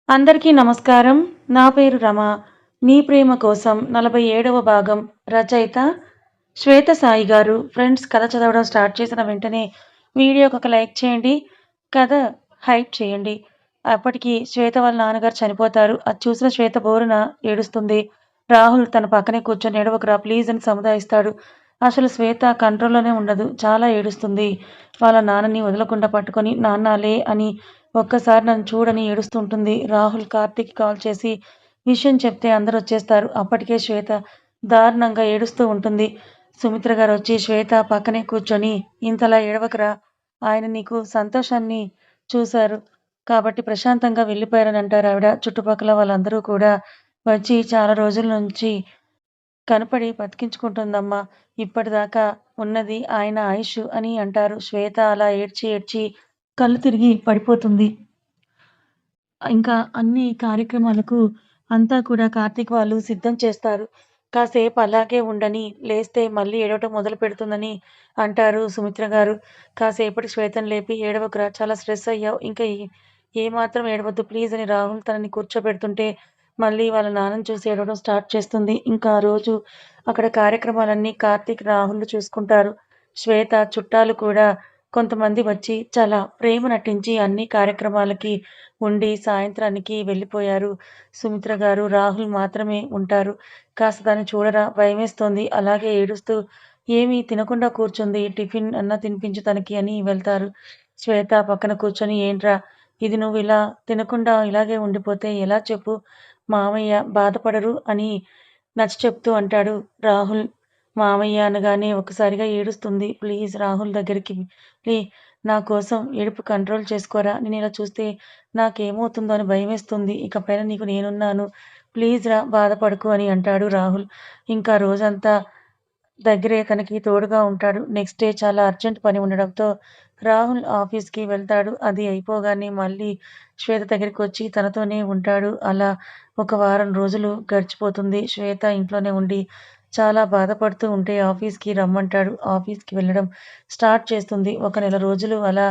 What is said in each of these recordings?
అందరికీ నమస్కారం. నా పేరు రమ. 'నీ ప్రేమ కోసం' 47వ భాగం. రచయిత శ్వేత సాయి గారు. ఫ్రెండ్స్, కథ చదవడం స్టార్ట్ చేసిన వెంటనే వీడియోకి ఒక లైక్ చేయండి. కథ హైప్ చేయండి. అప్పటికి శ్వేత వాళ్ళ నాన్నగారు చనిపోతారు. అది చూసిన శ్వేత బోరున ఏడుస్తుంది. రాహుల్ తన పక్కనే కూర్చొని "ఏడవకురా ప్లీజ్" అని సముదాయిస్తాడు. అసలు శ్వేత కంట్రోల్‌లోనే ఉండదు. చాలా ఏడుస్తుంది. వాళ్ళ నాన్నని వదలకుండా పట్టుకొని "నాన్న లే" అని ఒక్కసారి నన్ను చూడని ఏడుస్తూ ఉంటుంది. రాహుల్ కార్తీక్‌కి కాల్ చేసి విషయం చెప్తే అందరొచ్చేస్తారు. అప్పటికే శ్వేత దారుణంగా ఏడుస్తూ ఉంటుంది. సుమిత్ర గారొచ్చి శ్వేత పక్కనే కూర్చొని "ఇంతలా ఏడవకురా! ఆయన నీకు సంతోషాన్ని చూసారు కాబట్టి ప్రశాంతంగా వెళ్ళిపోయారని" అంటారావిడ. చుట్టుపక్కల వాళ్ళందరూ కూడా వచ్చి "చాలా రోజుల నుంచి కనపడి బతికించుకుంటుందమ్మా. ఇప్పటిదాకా ఉన్నది ఆయన ఆయుష్" అని అంటారు. శ్వేత అలా ఏడ్చి ఏడ్చి కళ్ళు తిరిగి పడిపోతుంది. ఇంకా అన్ని కార్యక్రమాలకు అంతా కూడా కార్తీక్ వాళ్ళు సిద్ధం చేస్తారు. కాసేపు అలాగే ఉండని, లేస్తే మళ్ళీ ఏడవటం మొదలుపెడుతుందని అంటారు సుమిత్ర గారు. కాసేపటికి శ్వేతని లేపి "ఏడవకురా! చాలా స్ట్రెస్ అయ్యావు. ఇంకా ఏమాత్రం ఏడవద్దు ప్లీజ్" అని రాహుల్ తనని కూర్చోబెడుతుంటే మళ్ళీ వాళ్ళ నాన్నని చూసి ఏడవడం స్టార్ట్ చేస్తుంది. ఇంకా ఆ రోజు అక్కడ కార్యక్రమాలన్నీ కార్తీక్, రాహుల్ చూసుకుంటారు. శ్వేత చుట్టాలు కూడా కొంతమంది వచ్చి చాలా ప్రేమ నటించి అన్ని కార్యక్రమాలకి ఉండి సాయంత్రానికి వెళ్ళిపోయారు. సుమిత్ర గారు, రాహుల్ మాత్రమే ఉంటారు. "కాస్త దాన్ని చూడరా భయమేస్తోంది" అలాగే ఏడుస్తూ ఏమీ తినకుండా కూర్చుంది. "టిఫిన్ అన్నా తినిపించు తనకి" అని వెళ్తారు. శ్వేత పక్కన కూర్చొని "ఏంట్రా ఇది నువ్విలా తినకుండా ఇలాగే ఉండిపోతే ఎలా చెప్పు? మామయ్య బాధపడరు" అని నచ్చచెప్తూ అంటాడు రాహుల్. మామయ్య అనగానే ఒక్కసారిగా ఏడుస్తుంది. "ప్లీజ్ రాహుల్ దగ్గరికి లే. నా కోసం ఏడుపు కంట్రోల్ చేసుకోరా! నేనిలా చూస్తే నాకేమవుతుందో అని భయమేస్తుంది. ఇకపైన నీకు నేనున్నాను. ప్లీజ్ రా బాధపడకు" అని అంటాడు రాహుల్. ఇంకా రోజంతా దగ్గరే తనకి తోడుగా ఉంటాడు. నెక్స్ట్ డే చాలా అర్జెంట్ పని ఉండడంతో రాహుల్ ఆఫీస్‌కి వెళ్తాడు. అది అయిపోగానే మళ్ళీ శ్వేత దగ్గరికొచ్చి తనతోనే ఉంటాడు. అలా ఒక వారం రోజులు గడిచిపోతుంది. శ్వేత ఇంట్లోనే ఉండి చాలా బాధపడుతూ ఉంటే ఆఫీస్‌కి రమ్మంటాడు. ఆఫీస్‌కి వెళ్ళడం స్టార్ట్ చేస్తుంది. ఒక నెల రోజులు అలా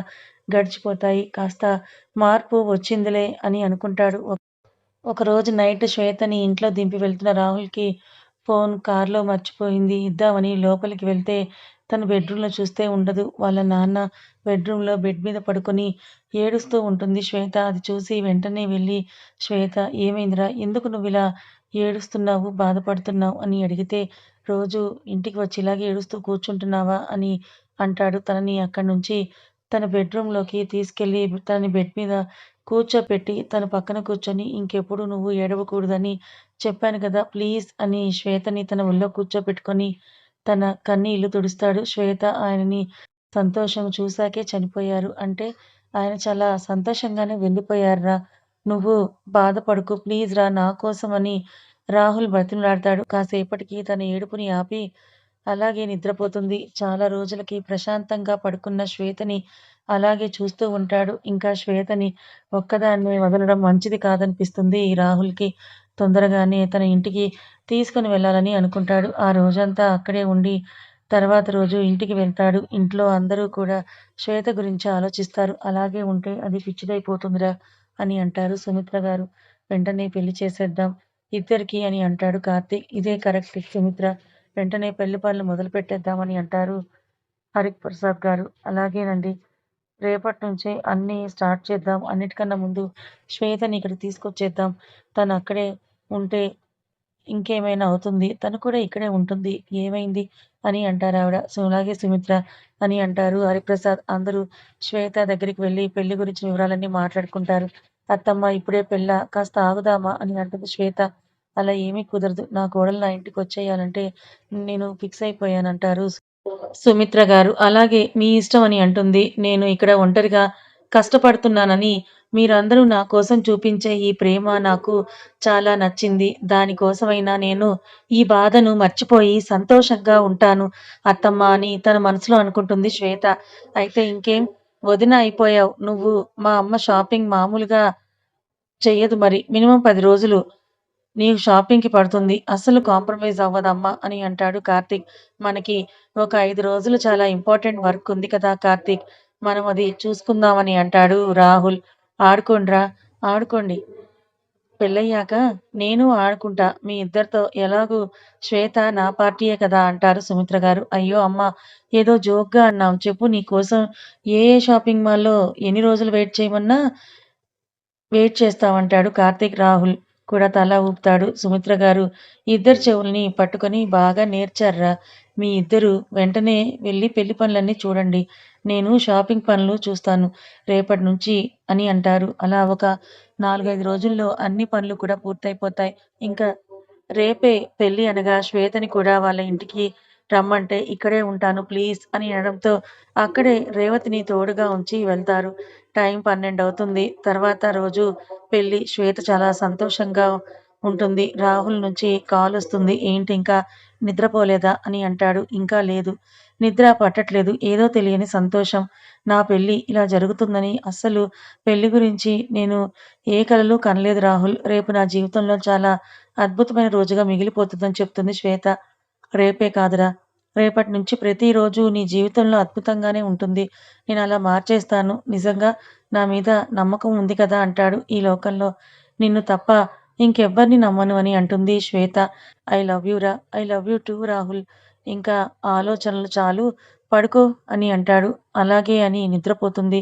గడిచిపోతాయి. కాస్త మార్పు వచ్చిందిలే అని అనుకుంటాడు. ఒకరోజు నైట్ శ్వేతని ఇంట్లో దింపి వెళ్తున్న రాహుల్‌కి ఫోన్ కార్‌లో మర్చిపోయింది. ఇద్దామని లోపలికి వెళ్తే తను బెడ్‌రూమ్‌లో చూస్తే ఉండదు. వాళ్ళ నాన్న బెడ్‌రూమ్‌లో బెడ్ మీద పడుకొని ఏడుస్తూ ఉంటుంది శ్వేత. అది చూసి వెంటనే వెళ్లి "శ్వేత ఏమైందిరా? ఎందుకు నువ్విలా ఏడుస్తున్నావు, బాధపడుతున్నావు" అని అడిగితే "రోజూ ఇంటికి వచ్చి ఇలాగే ఏడుస్తూ కూర్చుంటున్నావా" అని అంటాడు. తనని అక్కడి నుంచి తన బెడ్‌రూమ్‌లోకి తీసుకెళ్ళి తనని బెడ్ మీద కూర్చోపెట్టి తన పక్కన కూర్చొని "ఇంకెప్పుడు నువ్వు ఏడవకూడదని చెప్పాను కదా! ప్లీజ్" అని శ్వేతని తన ఒళ్ళో కూర్చోపెట్టుకొని తన కన్నీళ్లు తుడుస్తాడు. శ్వేత ఆయనని సంతోషం చూసాకే చనిపోయారు. అంటే ఆయన చాలా సంతోషంగానే వెళ్ళిపోయారురా! నువ్వు బాధపడకు ప్లీజ్ రా నా కోసం అని రాహుల్ బతిమిలాడతాడు. కాసేపటికి తన ఏడుపుని ఆపి అలాగే నిద్రపోతుంది. చాలా రోజులకి ప్రశాంతంగా పడుకున్న శ్వేతని అలాగే చూస్తూ ఉంటాడు. ఇంకా శ్వేతని ఒక్కదాన్నే వదలడం మంచిది కాదనిపిస్తుంది ఈ రాహుల్‌కి. తొందరగానే తన ఇంటికి తీసుకొని వెళ్ళాలని అనుకుంటాడు. ఆ రోజంతా అక్కడే ఉండి తర్వాత రోజు ఇంటికి వెళ్తాడు. ఇంట్లో అందరూ కూడా శ్వేత గురించి ఆలోచిస్తారు. "అలాగే ఉంటే అది పిచ్చిదైపోతుందిరా" అని అంటారు సుమిత్ర గారు. "వెంటనే పెళ్లి చేసేద్దాం ఇద్దరికీ" అని అంటాడు కార్తీక్. "ఇదే కరెక్ట్ సుమిత్ర. వెంటనే పెళ్లి పనులు మొదలుపెట్టేద్దామని" అంటారు హరిప్రసాద్ గారు. "అలాగేనండి. రేపటినుంచే అన్నీ స్టార్ట్ చేద్దాం. అన్నిటికన్నా ముందు శ్వేతని ఇక్కడికి తీసుకొచ్చేద్దాం. తను అక్కడే ఉంటే ఇంకేమైనా అవుతుంది. తను కూడా ఇక్కడే ఉంటుంది. ఏమైంది" అని అంటారావిడ. "అలాగే సుమిత్ర" అని అంటారు హరిప్రసాద్. అందరూ శ్వేత దగ్గరికి వెళ్లి పెళ్లి గురించి వివరాలన్నీ మాట్లాడుకుంటారు. "అత్తమ్మ ఇప్పుడే పెళ్ళా? కాస్త ఆగుదామా" అని అంటుంది శ్వేత. "అలా ఏమీ కుదరదు. నా కోడలు నా ఇంటికొచ్చేయాలంటే నేను ఫిక్స్ అయిపోయానంటారు సుమిత్ర గారు. "అలాగే మీ ఇష్టం" అని అంటుంది. "నేను ఇక్కడ ఒంటరిగా కష్టపడుతున్నానని మీరందరూ నా కోసం చూపించే ఈ ప్రేమ నాకు చాలా నచ్చింది. దాని కోసమైనా నేను ఈ బాధను మర్చిపోయి సంతోషంగా ఉంటాను అత్తమ్మ" అని తన మనసులో అనుకుంటుంది శ్వేత. "అయితే ఇంకేం వదిన అయిపోయావు నువ్వు. మా అమ్మ షాపింగ్ మామూలుగా చెయ్యదు మరి. మినిమమ్ 10 రోజులు నీకు షాపింగ్‌కి పడుతుంది. అస్సలు కాంప్రమైజ్ అవ్వదమ్మా" అని అంటాడు కార్తీక్. "మనకి ఒక 5 రోజులు చాలా ఇంపార్టెంట్ వర్క్ ఉంది కదా కార్తీక్. మనం అది చూసుకుందాం" అని అంటాడు రాహుల్. "ఆడుకోండ్రా ఆడుకోండి. పెళ్ళయ్యాక నేను ఆడుకుంటా. మీ ఇద్దరితో. ఎలాగూ శ్వేత నా పార్టీయే కదా అంటారు సుమిత్ర గారు. అయ్యో అమ్మా! ఏదో జోక్‌గా అన్నాం. చెప్పు నీకోసం ఏ ఏ షాపింగ్ మాల్‌లో ఎన్ని రోజులు వెయిట్ చేయమన్నా వెయిట్ చేస్తామంటాడు కార్తీక్. రాహుల్ కూడా తల ఊపుతాడు. సుమిత్ర గారు ఇద్దరి చెవుల్ని పట్టుకొని బాగా నేర్చార్రా! మీ ఇద్దరు వెంటనే వెళ్ళి పెళ్లి పనులన్నీ చూడండి. నేను షాపింగ్ పనులు చూస్తాను రేపటి నుంచి అని అంటారు. అలా ఒక 4, 5 రోజుల్లో అన్ని పనులు కూడా పూర్తయిపోతాయి. ఇంకా రేపే పెళ్లి అనగా శ్వేతని కూడా వాళ్ళ ఇంటికి రమ్మంటే ఇక్కడే ఉంటాను ప్లీజ్ అని అనడంతో అక్కడే రేవతిని తోడుగా ఉంచి వెళ్తారు. టైం 12 అవుతుంది. తర్వాత రోజు పెళ్లి. శ్వేత చాలా సంతోషంగా ఉంటుంది. రాహుల్ నుంచి కాలొస్తుంది. ఏంటి ఇంకా నిద్రపోలేదా అని అంటాడు. ఇంకా లేదు. నిద్ర పట్టట్లేదు. ఏదో తెలియని సంతోషం. నా పెళ్లి ఇలా జరుగుతుందని అస్సలు పెళ్లి గురించి నేను ఏ కలలు కనలేదు రాహుల్. రేపు నా జీవితంలో చాలా అద్భుతమైన రోజుగా మిగిలిపోతుందని చెప్తుంది శ్వేత. రేపే కాదురా! రేపటి నుంచి ప్రతిరోజు నీ జీవితంలో అద్భుతంగానే ఉంటుంది. నేనలా మార్చేస్తాను. నిజంగా నా మీద నమ్మకం ఉంది కదా అంటాడు. ఈ లోకంలో నిన్ను తప్ప ఇంకెవ్వరిని నమ్మను అని అంటుంది శ్వేత. ఐ లవ్ యూ రా! I love you two Rahul. ఇంకా ఆలోచనలు చాలు పడుకో అని అంటాడు. అలాగే అని నిద్రపోతుంది.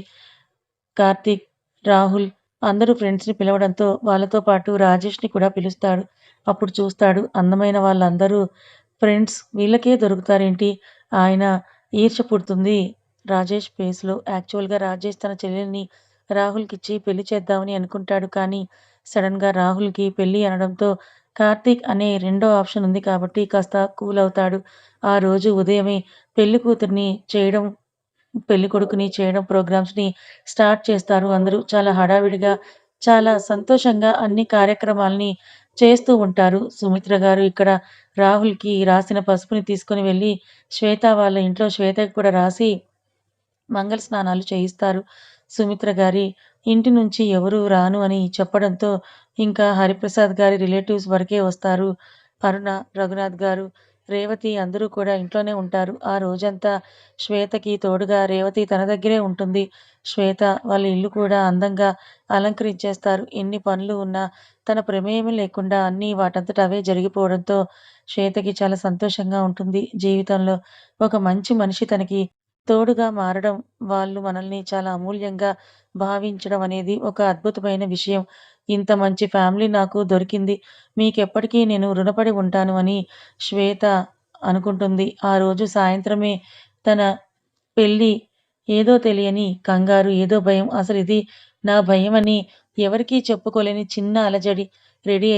కార్తీక్, రాహుల్ అందరూ ఫ్రెండ్స్‌ని పిలవడంతో వాళ్ళతో పాటు రాజేష్‌ని కూడా పిలుస్తాడు. అప్పుడు చూస్తాడు అందమైన వాళ్ళందరూ ఫ్రెండ్స్ వీళ్ళకే దొరుకుతారేంటి? ఆయన ఈర్ష్య పుడుతుంది రాజేష్ ఫేస్‌లో. యాక్చువల్‌గా రాజేష్ తన చెల్లెల్ని రాహుల్‌కిచ్చి పెళ్లి చేద్దామని అనుకుంటాడు. కానీ సడెన్‌గా రాహుల్‌కి పెళ్లి అనడంతో కార్తీక్ అనే రెండో ఆప్షన్ ఉంది కాబట్టి కాస్త కూల్ అవుతాడు. ఆ రోజు ఉదయమే పెళ్లి కూతురిని చేయడం పెళ్ళికొడుకుని చేయడం ప్రోగ్రామ్స్‌ని స్టార్ట్ చేస్తారు అందరూ. చాలా హడావిడిగా, చాలా సంతోషంగా అన్ని కార్యక్రమాల్ని చేస్తూ ఉంటారు. సుమిత్ర గారు ఇక్కడ రాహుల్‌కి రాసిన పసుపుని తీసుకొని వెళ్లి శ్వేత వాళ్ళ ఇంట్లో శ్వేతకి కూడా రాసి మంగళ స్నానాలు చేయిస్తారు. సుమిత్ర గారి ఇంటి నుంచి ఎవరు రాను అని చెప్పడంతో ఇంకా హరిప్రసాద్ గారి రిలేటివ్స్ వరకే వస్తారు. అరుణ, రఘునాథ్ గారు, రేవతి అందరూ కూడా ఇంట్లోనే ఉంటారు. ఆ రోజంతా శ్వేతకి తోడుగా రేవతి తన దగ్గరే ఉంటుంది. శ్వేత వాళ్ళ ఇల్లు కూడా అందంగా అలంకరించేస్తారు. ఎన్ని పనులు ఉన్నా తన ప్రమేయం లేకుండా అన్నీ వాటంతట అవే జరిగిపోవడంతో శ్వేతకి చాలా సంతోషంగా ఉంటుంది. జీవితంలో ఒక మంచి మనిషి తనకి తోడుగా మారడం, వాళ్ళు మనల్ని చాలా అమూల్యంగా భావించడం అనేది ఒక అద్భుతమైన విషయం. ఇంత మంచి ఫ్యామిలీ నాకు దొరికింది. మీకెప్పటికీ నేను రుణపడి ఉంటాను అని శ్వేత అనుకుంటుంది. ఆ రోజు సాయంత్రమే తన పెళ్లి. ఏదో తెలియని కంగారు, ఏదో భయం. అసలిది నా భయమని ఎవరికీ చెప్పుకోలేని చిన్న అలజడి. రెడీ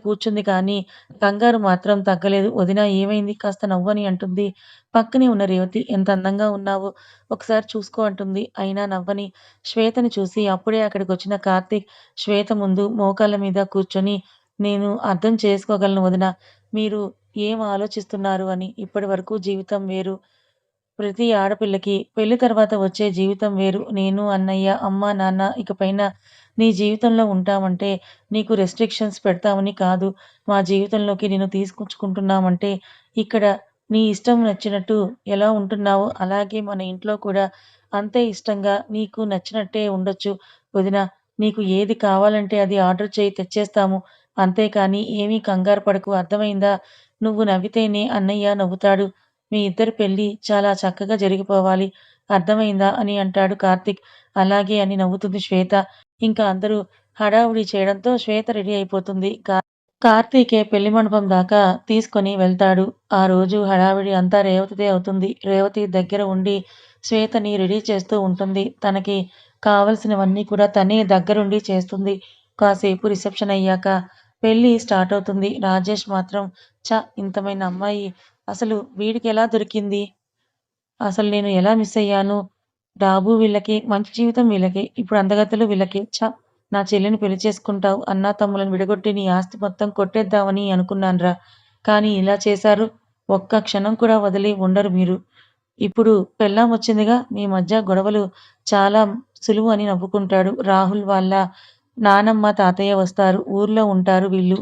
కూర్చుంది కానీ కంగారు మాత్రం తగ్గలేదు. వదినా ఏమైంది? కాస్త నవ్వని అంటుంది. పక్కనే ఉన్న రేవతి ఎంత అందంగా ఉన్నావో ఒకసారి చూసుకో అంటుంది. అయినా నవ్వని శ్వేతని చూసి అప్పుడే అక్కడికొచ్చిన కార్తీక్ శ్వేత ముందు మోకాళ్ళ మీద కూర్చొని నేను అర్థం చేసుకోగలను వదినా. మీరు ఏం ఆలోచిస్తున్నారు అని. ఇప్పటి వరకు జీవితం వేరు. ప్రతి ఆడపిల్లకి పెళ్లి తర్వాత వచ్చే జీవితం వేరు. నేను, అన్నయ్య, అమ్మ, నాన్న ఇకపైన నీ జీవితంలో ఉంటామంటే నీకు రెస్ట్రిక్షన్స్ పెడతామని కాదు. మా జీవితంలోకి నిన్ను తీసుకొచ్చుకుంటున్నామంటే ఇక్కడ నీ ఇష్టం నచ్చినట్టు ఎలా ఉంటున్నావో అలాగే మన ఇంట్లో కూడా అంతే ఇష్టంగా నీకు నచ్చినట్టే ఉండొచ్చు వదినా. నీకు ఏది కావాలంటే అది ఆర్డర్ చేయి తెచ్చేస్తాము. అంతేకానీ ఏమీ కంగారు పడకు అర్థమైందా? నువ్వు నవ్వితేనే అన్నయ్య నవ్వుతాడు. మీ ఇద్దరి పెళ్లి చాలా చక్కగా జరిగిపోవాలి. అర్థమైందా? అని అంటాడు కార్తీక్. అలాగే అని నవ్వుతుంది శ్వేత. ఇంకా అందరూ హడావుడి చేయడంతో శ్వేత రెడీ అయిపోతుంది. కార్తీకే పెళ్లి మండపం దాకా తీసుకొని వెళ్తాడు. ఆ రోజు హడావిడి అంతా రేవతిదే అవుతుంది. రేవతి దగ్గర ఉండి శ్వేతని రెడీ చేస్తూ ఉంటుంది. తనకి కావలసినవన్నీ కూడా తనే దగ్గరుండి చేస్తుంది. కాసేపు రిసెప్షన్ అయ్యాక పెళ్లి స్టార్ట్ అవుతుంది. రాజేష్ మాత్రం ఇంతమైన అమ్మాయి అసలు వీడికెలా దొరికింది? అసలు నేను ఎలా మిస్ అయ్యాను? డాబు వీళ్ళకి, మంచి జీవితం వీళ్ళకి, ఇప్పుడు అందగత్తెలు వీళ్ళకి. నా చెల్లిని పెళ్లి చేసుకుంటావు. అన్నా తమ్ములను విడగొట్టి నీ ఆస్తి మొత్తం కొట్టేద్దామని అనుకున్నాన్రా. కానీ ఇలా చేశారు. ఒక్క క్షణం కూడా వదిలి ఉండరు మీరు. ఇప్పుడు పెళ్ళాం వచ్చిందిగా మీ మధ్య గొడవలు చాలా సులువు అని నవ్వుకుంటాడు. రాహుల్ వాళ్ళ నానమ్మ, తాతయ్య వస్తారు. ఊర్లో ఉంటారు వీళ్ళు.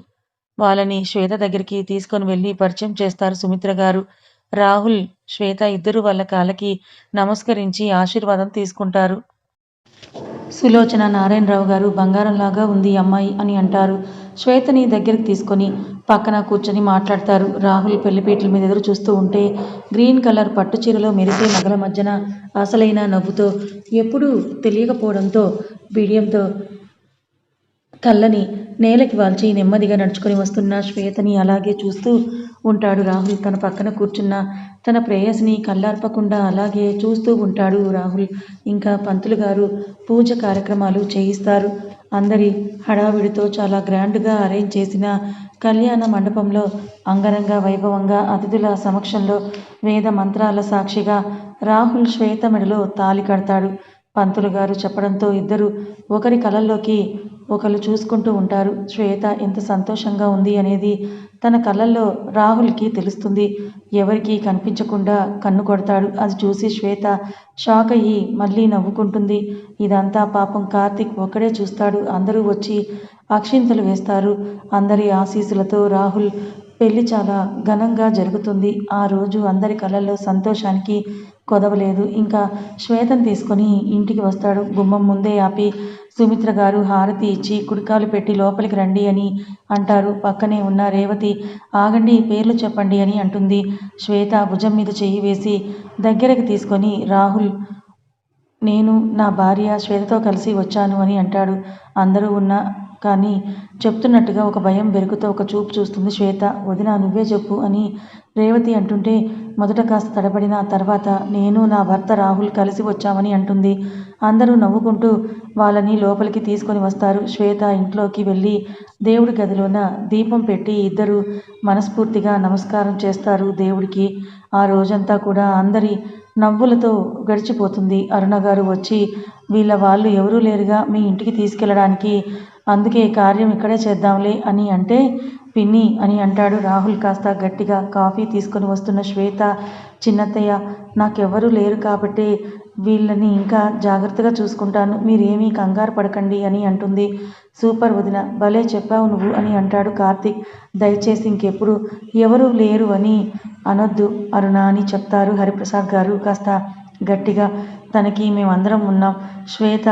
వాళ్ళని శ్వేత దగ్గరికి తీసుకొని వెళ్లి పరిచయం చేస్తారు సుమిత్ర గారు. రాహుల్, శ్వేత ఇద్దరూ వాళ్ళ కాళ్ళకి నమస్కరించి ఆశీర్వాదం తీసుకుంటారు. సులోచన, నారాయణరావు గారు బంగారంలాగా ఉంది అమ్మాయి అని అంటారు. శ్వేతని దగ్గరికి తీసుకొని పక్కన కూర్చొని మాట్లాడతారు. రాహుల్ పెళ్లిపీటల మీద ఎదురు చూస్తూ ఉంటే గ్రీన్ కలర్ పట్టు చీరలో మెరిసే నగల మధ్యన అసలైన నవ్వుతో, ఎప్పుడూ తెలియకపోవడంతో బిడియంతో కళ్ళని నేలకి వాల్చి నెమ్మదిగా నడుచుకొని వస్తున్న శ్వేతని అలాగే చూస్తూ ఉంటాడు రాహుల్. తన పక్కన కూర్చున్న తన ప్రేయసిని కళ్ళార్పకుండా అలాగే చూస్తూ ఉంటాడు రాహుల్. ఇంకా పంతులు గారు పూజ కార్యక్రమాలు చేయిస్తారు. అందరి హడావిడితో చాలా గ్రాండ్గా అరేంజ్ చేసిన కళ్యాణ మండపంలో అంగరంగ వైభవంగా అతిథుల సమక్షంలో వేద మంత్రాల సాక్షిగా రాహుల్ శ్వేత మెడలో తాళి కడతాడు. పంతులు గారు చెప్పడంతో ఇద్దరు ఒకరి కళ్ళల్లోకి ఒకరు చూసుకుంటూ ఉంటారు. శ్వేత ఎంత సంతోషంగా ఉంది అనేది తన కళ్ళల్లో రాహుల్కి తెలుస్తుంది. ఎవరికీ కనిపించకుండా కన్ను కొడతాడు. అది చూసి శ్వేత షాక్ అయ్యి మళ్ళీ నవ్వుకుంటుంది. ఇదంతా పాపం కార్తీక్ ఒక్కడే చూస్తాడు. అందరూ వచ్చి అక్షింతలు వేస్తారు. అందరి ఆశీస్సులతో రాహుల్ పెళ్లి చాలా ఘనంగా జరుగుతుంది. ఆ రోజు అందరి కళ్ళల్లో సంతోషానికి కొదవలేదు. ఇంకా శ్వేతను తీసుకొని ఇంటికి వస్తాడు. గుమ్మం ముందే ఆపి సుమిత్ర గారు హారతి ఇచ్చి కుడికాలు పెట్టి లోపలికి రండి అని అంటారు. పక్కనే ఉన్న రేవతి ఆగండి, పేర్లు చెప్పండి అని అంటుంది. శ్వేత భుజం మీద చెయ్యి వేసి దగ్గరకు తీసుకొని రాహుల్, నేను నా భార్య శ్వేతతో కలిసి వచ్చాను అని అంటాడు. అందరూ ఉన్నా కానీ చెప్తున్నట్టుగా ఒక భయం బెరుకుతో ఒక చూపు చూస్తుంది శ్వేత. వదినా, నువ్వే చెప్పు అని రేవతి అంటుంటే మొదట కాస్త తడబడిన తర్వాత నేను నా భర్త రాహుల్ కలిసి వచ్చామని అంటుంది. అందరూ నవ్వుకుంటూ వాళ్ళని లోపలికి తీసుకొని వస్తారు. శ్వేత ఇంట్లోకి వెళ్ళి దేవుడి గదిలోన దీపం పెట్టి ఇద్దరు మనస్ఫూర్తిగా నమస్కారం చేస్తారు దేవుడికి. ఆ రోజంతా కూడా అందరి నవ్వులతో గడిచిపోతుంది. అరుణ గారు వచ్చి వీళ్ళ వాళ్ళు ఎవరూ లేరుగా మీ ఇంటికి తీసుకెళ్ళడానికి, అందుకే కార్యం ఇక్కడే చేద్దాంలే అని అంటే పిన్ని అని అంటాడు రాహుల్ కాస్త గట్టిగా. కాఫీ తీసుకొని వస్తున్న శ్వేత, చిన్నత్తయ్య నాకెవ్వరూ లేరు కాబట్టి వీళ్ళని ఇంకా జాగ్రత్తగా చూసుకుంటాను, మీరేమీ కంగారు పడకండి అని అంటుంది. సూపర్ వదిన, భలే చెప్పావు నువ్వు అని అంటాడు కార్తీక్. దయచేసి ఇంకెప్పుడు ఎవరూ లేరు అని అనొద్దు అరుణ అని చెప్తారు హరిప్రసాద్ గారు కాస్త గట్టిగా. తనకి మేమందరం ఉన్నాం, శ్వేత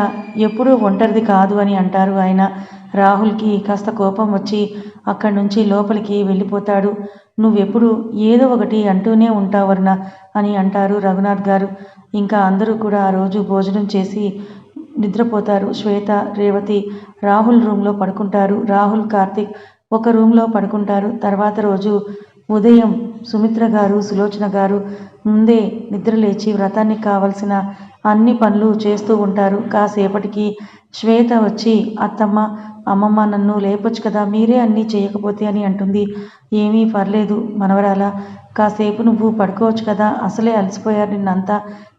ఎప్పుడూ ఒంటరిది కాదు అని అంటారు ఆయన. రాహుల్కి కాస్త కోపం వచ్చి అక్కడి నుంచి లోపలికి వెళ్ళిపోతాడు. నువ్వెప్పుడు ఏదో ఒకటి అంటూనే ఉంటావు అరుణ అని అంటారు రఘునాథ్ గారు. ఇంకా అందరూ కూడా ఆ రోజు భోజనం చేసి నిద్రపోతారు. శ్వేత, రేవతి రాహుల్ రూమ్లో పడుకుంటారు. రాహుల్, కార్తీక్ ఒక రూమ్లో పడుకుంటారు. తర్వాత రోజు ఉదయం సుమిత్ర గారు, సులోచన గారు ముందే నిద్రలేచి వ్రతానికి కావలసిన అన్ని పనులు చేస్తూ ఉంటారు. కాసేపటికి శ్వేత వచ్చి అత్తమ్మ, అమ్మమ్మ నన్ను లేపొచ్చు కదా, మీరే అన్నీ చేయకపోతే అని అంటుంది. ఏమీ పర్లేదు మనవరాలా, కాసేపు నువ్వు పడుకోవచ్చు కదా, అసలే అలసిపోయారు నిన్నంతా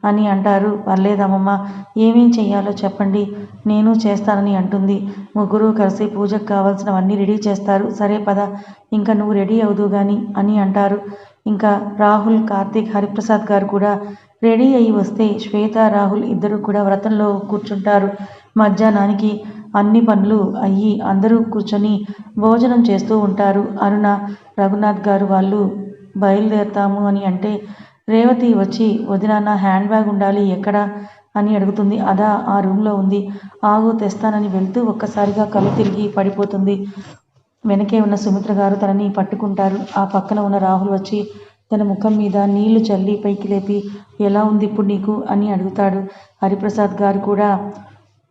అని అంటారు. పర్లేదమ్మమ్మ, ఏమేం చెయ్యాలో చెప్పండి, నేను చేస్తానని అంటుంది. ముగ్గురు కలిసి పూజకు కావాల్సినవన్నీ రెడీ చేస్తారు. సరే పద, ఇంకా నువ్వు రెడీ అవుదు గాని అని అంటారు. ఇంకా రాహుల్, కార్తీక్, హరిప్రసాద్ గారు కూడా రెడీ అయ్యి వస్తే శ్వేత, రాహుల్ ఇద్దరు కూడా వ్రతంలో కూర్చుంటారు. మధ్యాహ్నానికి అన్ని పనులు అయ్యి అందరూ కూర్చొని భోజనం చేస్తూ ఉంటారు. అరుణ, రఘునాథ్ గారు వాళ్ళు బయలుదేరతాము అని అంటే రేవతి వచ్చి వదిన, నా హ్యాండ్ బ్యాగ్ ఉండాలి ఎక్కడా అని అడుగుతుంది. అదా, ఆ రూమ్లో ఉంది, ఆగు తెస్తానని వెళ్తూ ఒక్కసారిగా కళ్ళు తిరిగి పడిపోతుంది. వెనకే ఉన్న సుమిత్ర గారు తనని పట్టుకుంటారు. ఆ పక్కన ఉన్న రాహుల్ వచ్చి తన ముఖం మీద నీళ్లు చల్లి పైకి లేపి ఎలా ఉంది ఇప్పుడు నీకు అని అడుగుతాడు. హరిప్రసాద్ గారు కూడా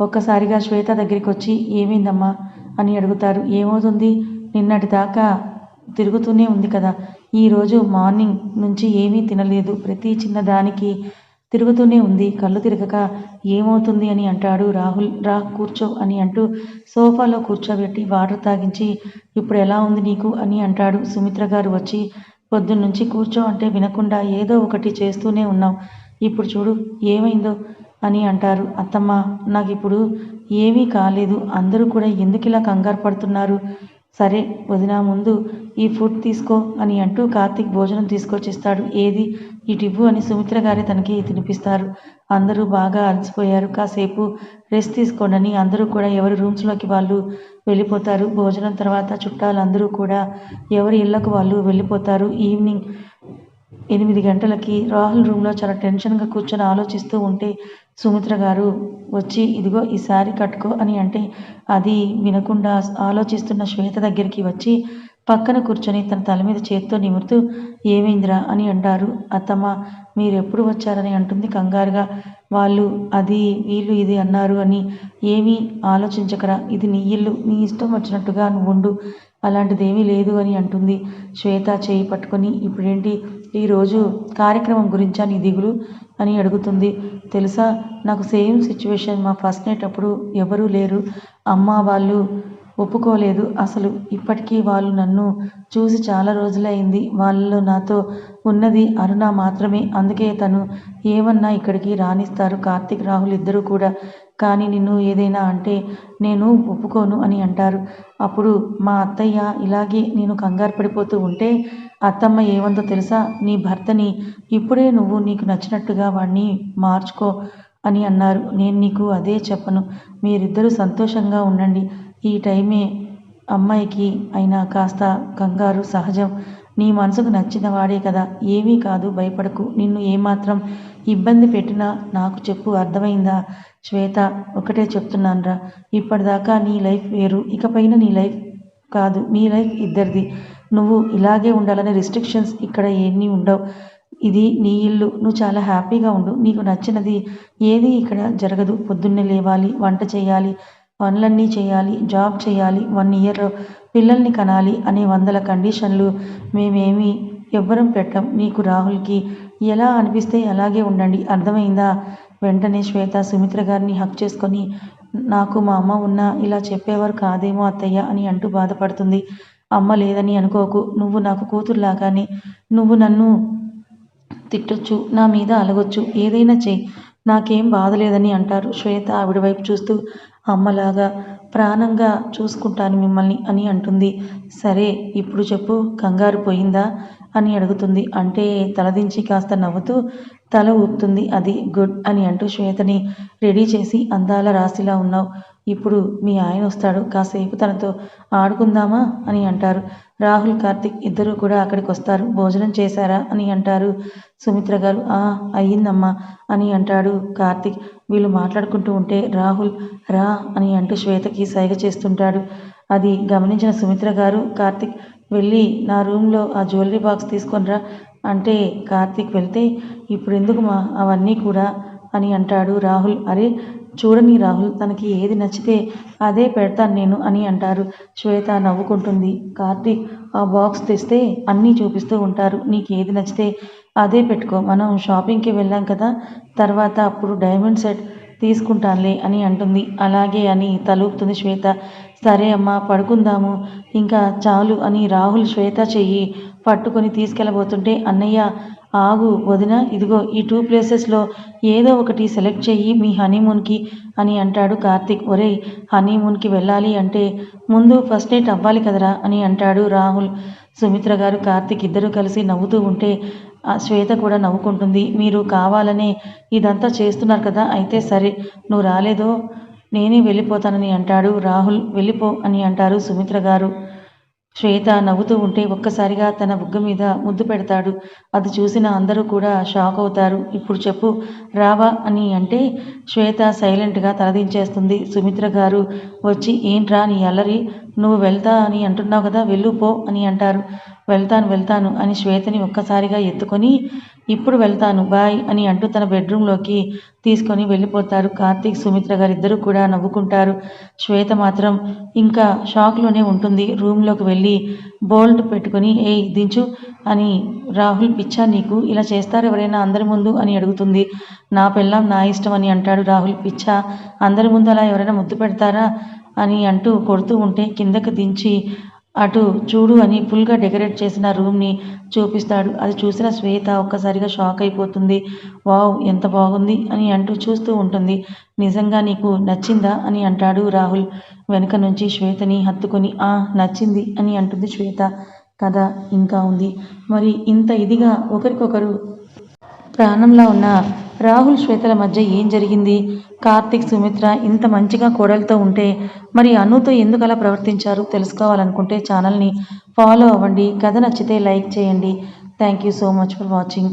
ఒక్కసారిగా శ్వేత దగ్గరికి వచ్చి ఏమైందమ్మా అని అడుగుతారు. ఏమవుతుంది, నిన్నటి దాకా తిరుగుతూనే ఉంది కదా, ఈరోజు మార్నింగ్ నుంచి ఏమీ తినలేదు, ప్రతి చిన్నదానికి తిరుగుతూనే ఉంది, కళ్ళు తిరగక ఏమవుతుంది అని అంటాడు రాహుల్. రా కూర్చో అని అంటూ సోఫాలో కూర్చోబెట్టి వాటర్ తాగించి ఇప్పుడు ఎలా ఉంది నీకు అని అంటాడు. సుమిత్ర గారు వచ్చి పొద్దున్నుంచి కూర్చో అంటే వినకుండా ఏదో ఒకటి చేస్తూనే ఉన్నావు, ఇప్పుడు చూడు ఏమైందో అని అంటారు. అత్తమ్మ, నాకు ఇప్పుడు ఏమీ కాలేదు, అందరూ కూడా ఎందుకు ఇలా కంగారు పడుతున్నారు, సరే వదిన ముందు ఈ ఫుడ్ తీసుకో అని అంటూ కార్తీక్ భోజనం తీసుకొచ్చిస్తాడు. ఏది ఇటివ్వు అని సుమిత్ర గారే తనకి తినిపిస్తారు. అందరూ బాగా అలసిపోయారు, కాసేపు రెస్ట్ తీసుకోండి అందరూ కూడా ఎవరి రూమ్స్లోకి వాళ్ళు వెళ్ళిపోతారు. భోజనం తర్వాత చుట్టాలందరూ కూడా ఎవరి ఇళ్లకు వాళ్ళు వెళ్ళిపోతారు. ఈవినింగ్ 8 గంటలకి రాహుల్ రూమ్లో చాలా టెన్షన్గా కూర్చొని ఆలోచిస్తూ ఉంటే సుమిత్ర గారు వచ్చి ఇదిగో ఈ శారీ కట్టుకో అని అంటే అది వినకుండా ఆలోచిస్తున్న శ్వేత దగ్గరికి వచ్చి పక్కన కూర్చొని తన తల మీద చేత్తో నిమురుతూ ఏమైందిరా అని అంటారు. అత్తమ్మ మీరెప్పుడు వచ్చారని అంటుంది కంగారుగా. వాళ్ళు అది వీళ్ళు ఇది అన్నారు అని. ఏమీ ఆలోచించకరా, ఇది నీ ఇల్లు, నీ ఇష్టం వచ్చినట్టుగా నువ్వుండు, అలాంటిదేమీ లేదు అని అంటుంది. శ్వేత చేయి పట్టుకొని ఇప్పుడేంటి ఈరోజు కార్యక్రమం గురించా నీ దిగులు అని అడుగుతుంది. తెలుసా, నాకు సేమ్ సిచ్యువేషన్ మా ఫస్ట్ నైట్ అప్పుడు ఎవరూ లేరు, అమ్మ వాళ్ళు ఒప్పుకోలేదు అసలు. ఇప్పటికీ వాళ్ళు నన్ను చూసి చాలా రోజులైంది. వాళ్ళలో నాతో ఉన్నది అరుణ మాత్రమే. అందుకే తను ఏమన్నా ఇక్కడికి రానిస్తారు కార్తీక్ రాహుల్ ఇద్దరూ కూడా. కానీ నిన్ను ఏదైనా అంటే నేను ఒప్పుకోను అని అంటారు. అప్పుడు మా అత్తయ్య ఇలాగే నేను కంగారు పడిపోతూ ఉంటే అత్తమ్మ ఏమందో తెలుసా, నీ భర్తని ఇప్పుడే నువ్వు నీకు నచ్చినట్టుగా వాడిని మార్చుకో అని అన్నారు. నేను నీకు అదే చెప్పను, మీరిద్దరూ సంతోషంగా ఉండండి. ఈ టైమే అమ్మాయికి అయినా కాస్త కంగారు సహజం. నీ మనసుకు నచ్చిన వాడే కదా, ఏమీ కాదు, భయపడకు. నిన్ను ఏమాత్రం ఇబ్బంది పెట్టినా నాకు చెప్పు, అర్థమైందా? శ్వేత ఒకటే చెప్తున్నానురా, ఇప్పటిదాకా నీ లైఫ్ వేరు, ఇకపైన నీ లైఫ్ కాదు, మీ లైఫ్ ఇద్దరిది. నువ్వు ఇలాగే ఉండాలనే రిస్ట్రిక్షన్స్ ఇక్కడ ఏమీ ఉండవు. ఇది నీ ఇల్లు, నువ్వు చాలా హ్యాపీగా ఉండు. నీకు నచ్చినది ఏది ఇక్కడ జరగదు. పొద్దున్నే లేవాలి, వంట చేయాలి, పనులన్నీ చేయాలి, జాబ్ చేయాలి, 1 ఇయర్ పిల్లల్ని కనాలి అనే 100 కండిషన్లు మేమేమి ఎవ్వరం పెట్టం. నీకు రాహుల్కి ఎలా అనిపిస్తే అలాగే ఉండండి, అర్థమైందా? వెంటనే శ్వేత సుమిత్ర గారిని హక్ చేసుకొని నాకు మా అమ్మ ఉన్నా ఇలా చెప్పేవారు కాదేమో అత్తయ్య అని అంటూ బాధపడుతుంది. అమ్మ లేదని అనుకోకు, నువ్వు నాకు కూతురులాగానే. నువ్వు నన్ను తిట్టొచ్చు, నా మీద అలగొచ్చు, ఏదైనా చెయ్యి, నాకేం బాధలేదని అంటారు. శ్వేత ఆవిడ వైపు చూస్తూ అమ్మలాగా ప్రాణంగా చూసుకుంటాను మిమ్మల్ని అని అంటుంది. సరే ఇప్పుడు చెప్పు, కంగారు పోయిందా అని అడుగుతుంది. అంటే తలదించి కాస్త నవ్వుతూ తల ఊపుతుంది. అది గుడ్ అని అంటూ శ్వేతని రెడీ చేసి అందాల రాశిలా ఉన్నావు, ఇప్పుడు మీ ఆయన వస్తాడు, కాసేపు తనతో ఆడుకుందామా అని అంటారు. రాహుల్ కార్తిక్ ఇద్దరూ కూడా అక్కడికి వస్తారు. భోజనం చేశారా అని అంటారు. సుమిత్ర గారు అయ్యిందమ్మా అని అంటాడు కార్తిక్. వీళ్ళు మాట్లాడుకుంటూ ఉంటే రాహుల్ రా అని అంటూ శ్వేతకి సైగ చేస్తుంటాడు. అది గమనించిన సుమిత్ర గారు కార్తిక్ వెళ్ళి నా రూమ్లో ఆ జ్యువెలరీ బాక్స్ తీసుకొనిరా అంటే కార్తిక్ వెళ్తే ఇప్పుడు ఎందుకు మా అవన్నీ కూడా అని అంటాడు రాహుల్. అరే చూడని రాహుల్, తనకి ఏది నచ్చితే అదే పెడతాను నేను అని అంటారు. శ్వేత నవ్వుకుంటుంది. కార్తీక్ ఆ బాక్స్ తెస్తే అన్నీ చూపిస్తూ ఉంటారు, నీకు ఏది నచ్చితే అదే పెట్టుకో, మనం షాపింగ్కి వెళ్ళాం కదా, తర్వాత అప్పుడు డైమండ్ సెట్ తీసుకుంటానులే అని అంటుంది. అలాగే అని తలూపుతుంది శ్వేత. సరే అమ్మా పడుకుందాము ఇంకా చాలు అని రాహుల్ శ్వేత చెయ్యి పట్టుకొని తీసుకెళ్ళబోతుంటే అన్నయ్య ఆగు వదిన, ఇదిగో ఈ 2 ప్లేసెస్లో ఏదో ఒకటి సెలెక్ట్ చెయ్యి మీ హనీమూన్కి అని అంటాడు కార్తిక్. ఒరేయ్ హనీమూన్కి వెళ్ళాలి అంటే ముందు ఫస్ట్ నైట్ అవ్వాలి కదరా అని అంటాడు రాహుల్. సుమిత్ర గారు కార్తిక్ ఇద్దరూ కలిసి నవ్వుతూ ఉంటే శ్వేత కూడా నవ్వుకుంటుంది. మీరు కావాలనే ఇదంతా చేస్తున్నారు కదా, అయితే సరే, నువ్వు రాలేదో నేనే వెళ్ళిపోతానని అంటాడు రాహుల్. వెళ్ళిపో అని అంటారు సుమిత్ర గారు. శ్వేత నవ్వుతూ ఉంటే ఒక్కసారిగా తన బుగ్గ మీద ముద్దు పెడతాడు. అది చూసిన అందరూ కూడా షాక్ అవుతారు. ఇప్పుడు చెప్పు రావా అని అంటే శ్వేత సైలెంట్గా తలదించేస్తుంది. సుమిత్ర గారు వచ్చి ఏంట్రా నీ అల్లరి, నువ్వు వెళ్తా అని అంటున్నావు కదా, వెళ్ళు పో అని అంటారు. వెళ్తాను అని శ్వేతని ఒక్కసారిగా ఎత్తుకొని ఇప్పుడు వెళ్తాను బాయ్ అని అంటూ తన బెడ్రూమ్లోకి తీసుకొని వెళ్ళిపోతారు. కార్తీక్ సుమిత్ర గారు ఇద్దరూ కూడా నవ్వుకుంటారు. శ్వేత మాత్రం ఇంకా షాక్లోనే ఉంటుంది. రూమ్లోకి వెళ్ళి బోల్ట్ పెట్టుకొని ఏయ్ దించు అని రాహుల్, పిచ్చా నీకు, ఇలా చేస్తారు ఎవరైనా అందరి ముందు అని అడుగుతుంది. నా పెళ్ళాం నా ఇష్టం అని అంటాడు రాహుల్. పిచ్చా, అందరి ముందు అలా ఎవరైనా ముద్దు పెడతారా అని అంటూ కొడుతూ ఉంటే కిందకి దించి అటు చూడు అని ఫుల్గా డెకరేట్ చేసిన రూమ్ని చూపిస్తాడు. అది చూసిన శ్వేత ఒక్కసారిగా షాక్ అయిపోతుంది. వావ్ ఎంత బాగుంది అని అంటూ చూస్తూ ఉంటుంది. నిజంగా నీకు నచ్చిందా అని అంటాడు రాహుల్ వెనుక నుంచి శ్వేతని హత్తుకొని. నచ్చింది అని అంటుంది శ్వేత. కథ ఇంకా ఉంది. మరి ఇంత ఇదిగా ఒకరికొకరు ప్రాణంలా ఉన్న రాహుల్ శ్వేతల మధ్య ఏం జరిగింది? కార్తిక్ సుమిత్ర ఇంత మంచిగా కోడలతో ఉంటే మరి అనుతో ఎందుకు అలా ప్రవర్తించారు తెలుసుకోవాలనుకుంటే ఛానల్ని ఫాలో అవ్వండి. కథ నచ్చితే లైక్ చేయండి. Thank you so much for watching.